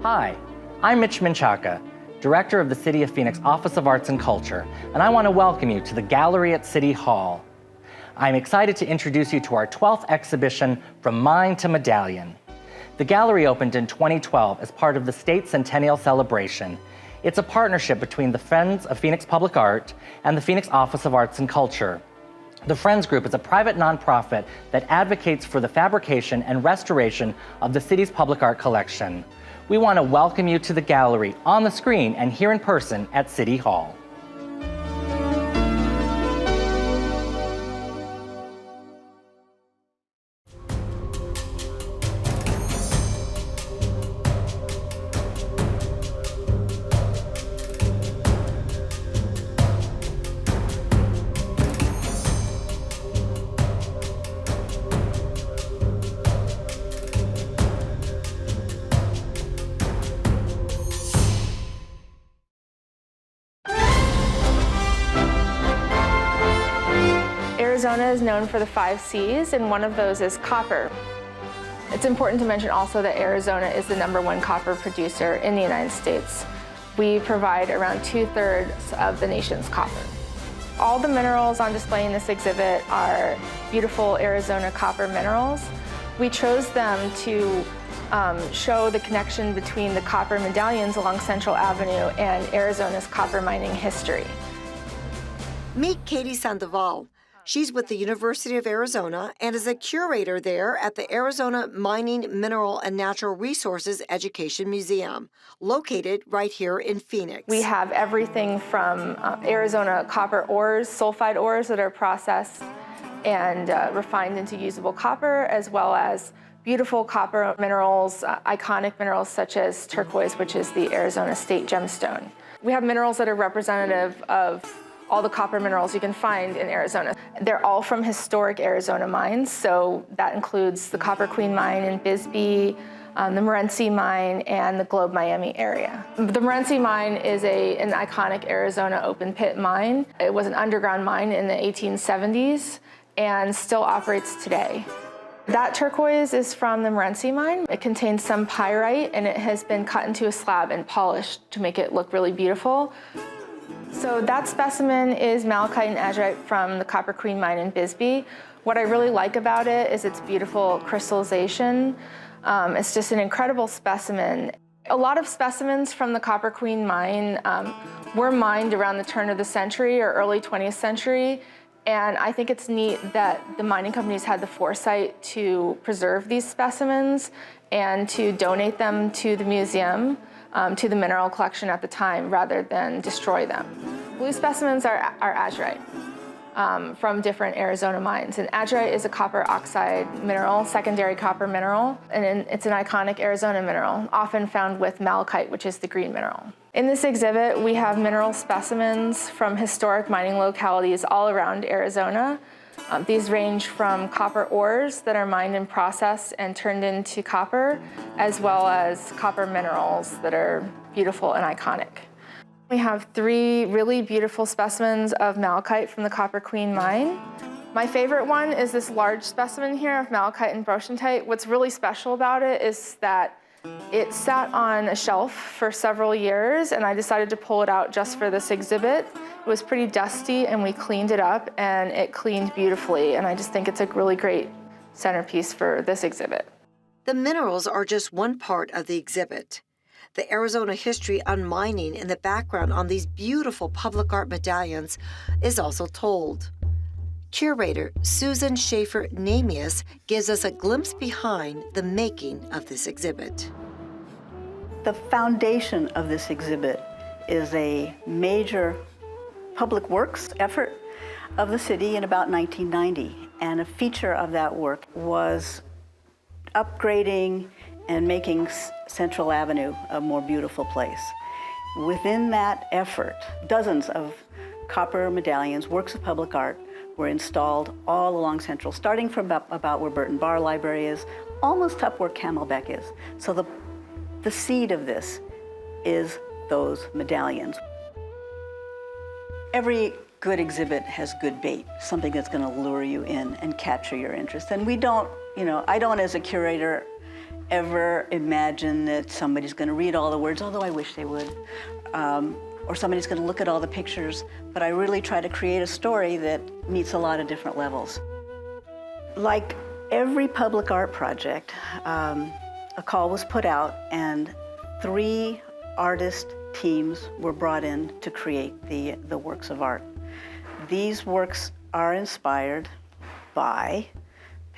Hi, I'm Mitch Menchaca, Director of the City of Phoenix Office of Arts and Culture, and I want to welcome you to the gallery at City Hall. I'm excited to introduce you to our 12th exhibition, From Mind to Medallion. The gallery opened in 2012 as part of the State Centennial Celebration. It's a partnership between the Friends of Phoenix Public Art and the Phoenix Office of Arts and Culture. The Friends Group is a private nonprofit that advocates for the fabrication and restoration of the city's public art collection. We want to welcome you to the gallery on the screen and here in person at City Hall. Arizona is known for the 5 C's, and one of those is copper. It's important to mention also that Arizona is the #1 copper producer in the United States. We provide around 2/3 of the nation's copper. All the minerals on display in this exhibit are beautiful Arizona copper minerals. We chose them to show the connection between the copper medallions along Central Avenue and Arizona's copper mining history. Meet Katie Sandoval. She's with the University of Arizona and is a curator there at the Arizona Mining, Mineral, and Natural Resources Education Museum, located right here in Phoenix. We have everything from Arizona copper ores, sulfide ores that are processed and refined into usable copper, as well as beautiful copper minerals, iconic minerals such as turquoise, which is the Arizona state gemstone. We have minerals that are representative of all the copper minerals you can find in Arizona. They're all from historic Arizona mines, so that includes the Copper Queen mine in Bisbee, the Morenci mine, and the Globe Miami area. The Morenci mine is an iconic Arizona open pit mine. It was an underground mine in the 1870s and still operates today. That turquoise is from the Morenci mine. It contains some pyrite, and it has been cut into a slab and polished to make it look really beautiful. So that specimen is malachite and azurite from the Copper Queen mine in Bisbee. What I really like about it is its beautiful crystallization. It's just an incredible specimen. A lot of specimens from the Copper Queen mine were mined around the turn of the century or early 20th century. And I think it's neat that the mining companies had the foresight to preserve these specimens and to donate them to the museum, to the mineral collection at the time, rather than destroy them. Blue specimens are azurite from different Arizona mines. And azurite is a copper oxide mineral, secondary copper mineral, and it's an iconic Arizona mineral, often found with malachite, which is the green mineral. In this exhibit, we have mineral specimens from historic mining localities all around Arizona. These range from copper ores that are mined and processed and turned into copper, as well as copper minerals that are beautiful and iconic. We have 3 really beautiful specimens of malachite from the Copper Queen mine. My favorite one is this large specimen here of malachite and brochantite. What's really special about it is that it sat on a shelf for several years, and I decided to pull it out just for this exhibit. It was pretty dusty, and we cleaned it up, and it cleaned beautifully, and I just think it's a really great centerpiece for this exhibit. The minerals are just one part of the exhibit. The Arizona history on mining in the background on these beautiful public art medallions is also told. Curator Susan Schaefer-Namias gives us a glimpse behind the making of this exhibit. The foundation of this exhibit is a major public works effort of the city in about 1990. And a feature of that work was upgrading and making Central Avenue a more beautiful place. Within that effort, dozens of copper medallions, works of public art, were installed all along Central, starting from about where Burton Bar Library is, almost up where Camelback is. So the seed of this is those medallions. Every good exhibit has good bait, something that's going to lure you in and capture your interest. And we don't, I don't as a curator ever imagine that somebody's going to read all the words, although I wish they would, or somebody's going to look at all the pictures, but I really try to create a story that meets a lot of different levels. Like every public art project, a call was put out and 3 artist teams were brought in to create the works of art. These works are inspired by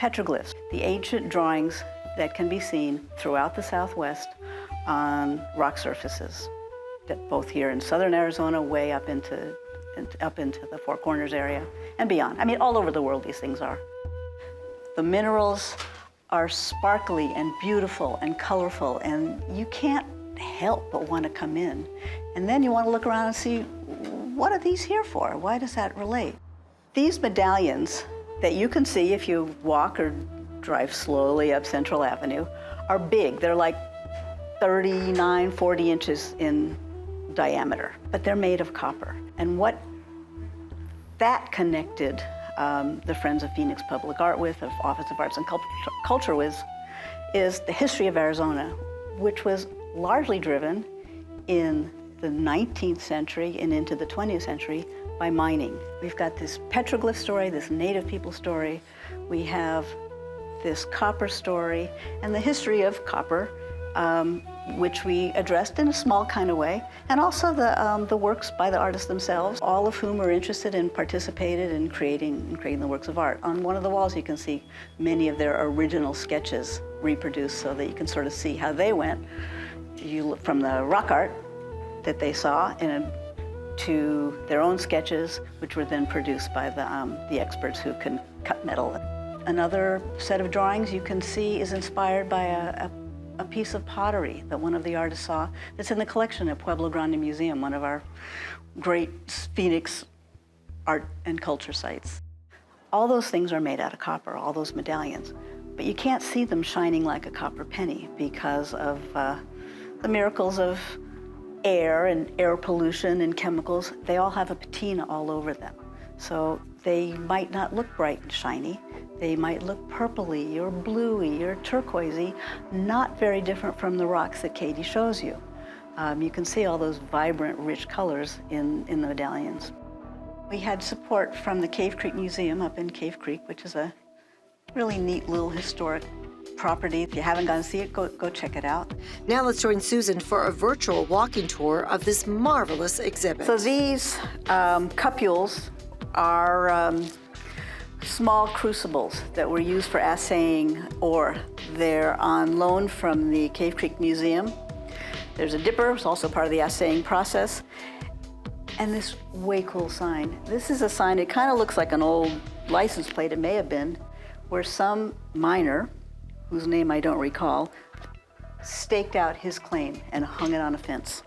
petroglyphs, the ancient drawings that can be seen throughout the Southwest on rock surfaces, both here in southern Arizona, way up into the Four Corners area and beyond. I mean, all over the world these things are. The minerals are sparkly and beautiful and colorful, and you can't help but want to come in. And then you want to look around and see, what are these here for? Why does that relate? These medallions that you can see if you walk or drive slowly up Central Avenue are big. They're like 39, 40 inches in diameter, but they're made of copper. And what that connected the Friends of Phoenix Public Art with, of Office of Arts and Culture with, is the history of Arizona, which was largely driven in the 19th century and into the 20th century by mining. We've got this petroglyph story, this native people story. We have this copper story and the history of copper, which we addressed in a small kind of way, and also the works by the artists themselves, all of whom are interested and participated in creating the works of art. On one of the walls you can see many of their original sketches reproduced so that you can sort of see how they went. You look from the rock art that they saw to their own sketches, which were then produced by the experts who can cut metal. Another set of drawings you can see is inspired by a piece of pottery that one of the artists saw that's in the collection at Pueblo Grande Museum, one of our great Phoenix art and culture sites. All those things are made out of copper, all those medallions, but you can't see them shining like a copper penny because of the miracles of air and air pollution and chemicals. They all have a patina all over them. So they might not look bright and shiny. They might look purpley or bluey or turquoisey, not very different from the rocks that Katie shows you. You can see all those vibrant, rich colors in the medallions. We had support from the Cave Creek Museum up in Cave Creek, which is a really neat little historic property. If you haven't gone to see it, go check it out. Now let's join Susan for a virtual walking tour of this marvelous exhibit. So these cupules are small crucibles that were used for assaying ore. They're on loan from the Cave Creek Museum. There's a dipper, it's also part of the assaying process. And this way cool sign. This is a sign, it kind of looks like an old license plate, it may have been, where some miner, whose name I don't recall, staked out his claim and hung it on a fence.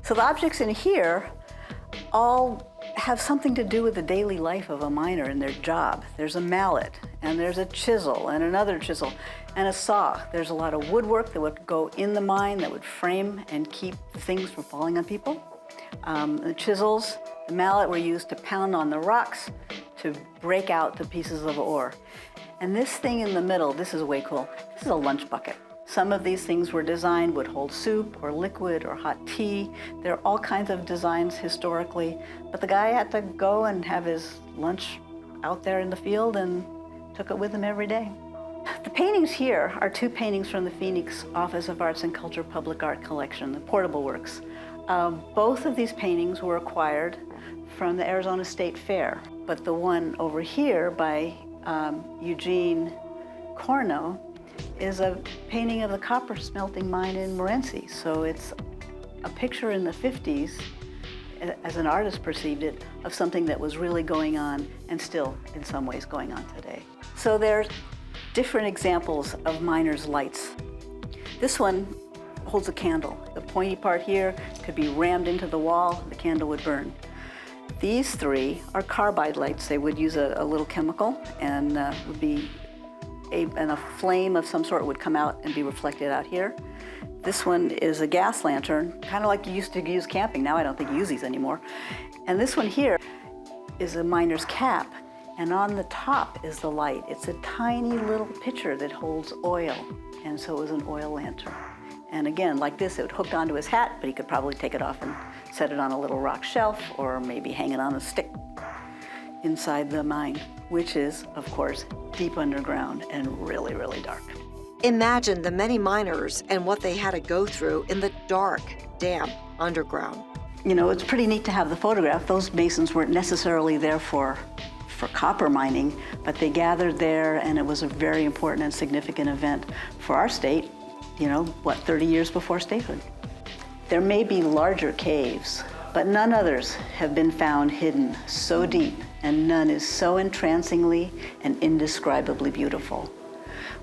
So the objects in here all have something to do with the daily life of a miner and their job. There's a mallet, and there's a chisel, and another chisel, and a saw. There's a lot of woodwork that would go in the mine that would frame and keep things from falling on people. The chisels, the mallet were used to pound on the rocks to break out the pieces of ore. And this thing in the middle, this is way cool. This is a lunch bucket. Some of these things were designed would hold soup or liquid or hot tea. There are all kinds of designs historically, but the guy had to go and have his lunch out there in the field and took it with him every day. The paintings here are 2 paintings from the Phoenix Office of Arts and Culture Public Art Collection, the portable works. Both of these paintings were acquired from the Arizona State Fair, but the one over here by Eugene Corno is a painting of the copper smelting mine in Morenci. So it's a picture in the 50s, as an artist perceived it, of something that was really going on and still in some ways going on today. So there's different examples of miners' lights. This one holds a candle. The pointy part here could be rammed into the wall, the candle would burn. These 3 are carbide lights. They would use a little chemical and would be and a flame of some sort would come out and be reflected out here. This one is a gas lantern, kind of like you used to use camping. Now I don't think you use these anymore. And this one here is a miner's cap, and on the top is the light. It's a tiny little pitcher that holds oil, and so it was an oil lantern. And again, like this, it would hook onto his hat, but he could probably take it off and set it on a little rock shelf, or maybe hang it on a stick inside the mine, which is, of course, deep underground and really, really dark. Imagine the many miners and what they had to go through in the dark, damp underground. You know, it's pretty neat to have the photograph. Those masons weren't necessarily there for copper mining, but they gathered there, and it was a very important and significant event for our state, 30 years before statehood. There may be larger caves, but none others have been found hidden so deep, and none is so entrancingly and indescribably beautiful.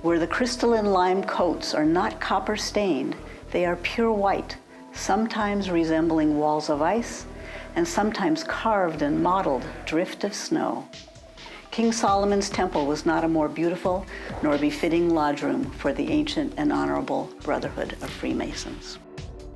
Where the crystalline lime coats are not copper stained, they are pure white, sometimes resembling walls of ice, and sometimes carved and modeled drift of snow. King Solomon's temple was not a more beautiful nor befitting lodge room for the ancient and honorable Brotherhood of Freemasons.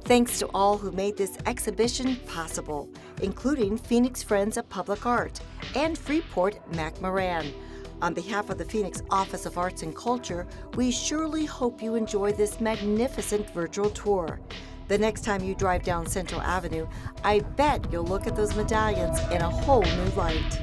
Thanks to all who made this exhibition possible, including Phoenix Friends of Public Art and Freeport Mac Moran. On behalf of the Phoenix Office of Arts and Culture, we surely hope you enjoy this magnificent virtual tour. The next time you drive down Central Avenue, I bet you'll look at those medallions in a whole new light.